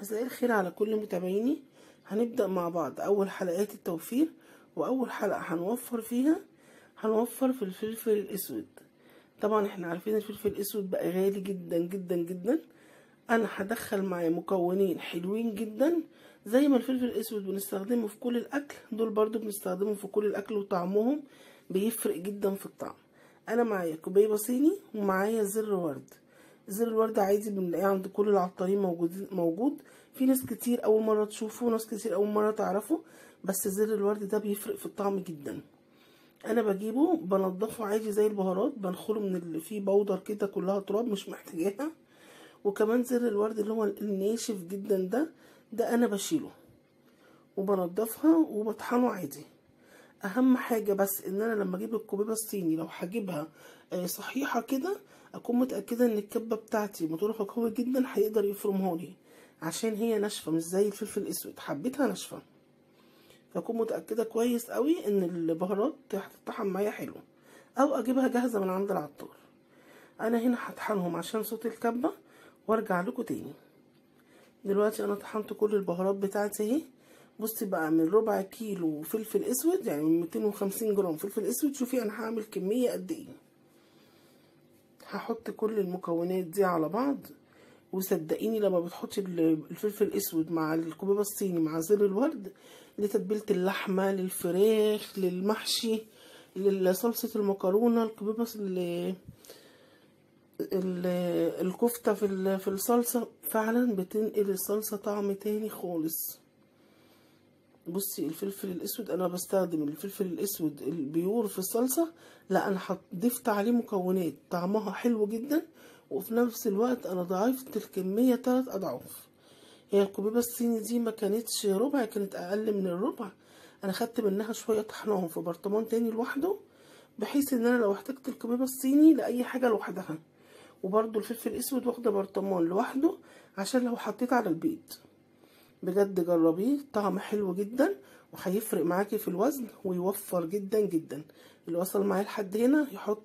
مساء الخير على كل متابعيني. هنبدأ مع بعض أول حلقات التوفير، وأول حلقة هنوفر فيها هنوفر في الفلفل الأسود. طبعا احنا عارفين الفلفل الأسود بقى غالي جدا جدا جدا. أنا هدخل معاه مكونين حلوين جدا، زي ما الفلفل الأسود بنستخدمه في كل الأكل، دول برضو بنستخدمه في كل الأكل وطعمهم بيفرق جدا في الطعم. أنا معايا كوباية صيني ومعايا زر ورد. زر الورد عادي بنلاقيه عند كل العطارين موجود. في ناس كتير اول مره تشوفه وناس كتير اول مره تعرفه، بس زر الورد ده بيفرق في الطعم جدا. انا بجيبه بنضفه عادي زي البهارات، بنخله من اللي فيه بودر كده كلها تراب مش محتاجاها. وكمان زر الورد اللي هو الناشف جدا ده انا بشيله وبنضفها وبطحنه عادي. اهم حاجه بس ان انا لما اجيب الكوبيبه الصيني، لو هجيبها صحيحه كده، اكون متاكده ان الكبه بتاعتي موتورها قوي جدا هيقدر يفرمها لي، عشان هي ناشفه مش زي الفلفل الاسود، حبيتها ناشفه. فاكون متاكده كويس قوي ان البهارات هتطحن معايا حلو، او اجيبها جاهزه من عند العطار. انا هنا هطحنهم عشان صوت الكبه وارجع لكم تاني. دلوقتي انا طحنت كل البهارات بتاعتي اهي. بصي بقى، من ربع كيلو فلفل اسود، يعني من 250 جرام فلفل اسود، شوفي انا هعمل كميه قد ايه. هحط كل المكونات دي على بعض، وصدقيني لما بتحطي الفلفل الاسود مع الكوبيبه الصيني مع زر الورد لتتبيله اللحمه، للفراخ، للمحشي، لصلصه المكرونه، الكوبيبه الكفتة في الصلصة، فعلا بتنقل الصلصة طعم تاني خالص. بصي الفلفل الاسود انا بستخدم الفلفل الاسود البيور في الصلصة، لا انا ضفت عليه مكونات طعمها حلو جدا، وفي نفس الوقت انا ضاعفت الكمية 3 اضعاف. هي الكوبيبة الصيني دي ما كانتش ربع، كانت اقل من الربع. انا خدت منها شوية طحناهم في برطمان تاني لوحده، بحيث ان انا لو احتجت الكوبيبة الصيني لاي حاجة لوحدها، وبرضو الفلفل الاسود واخده برطمان لوحده عشان لو حطيت على البيض. بجد جربيه، طعم حلو جدا وهيفرق معاكي في الوزن ويوفر جدا جدا. اللي وصل معايا لحد هنا يحط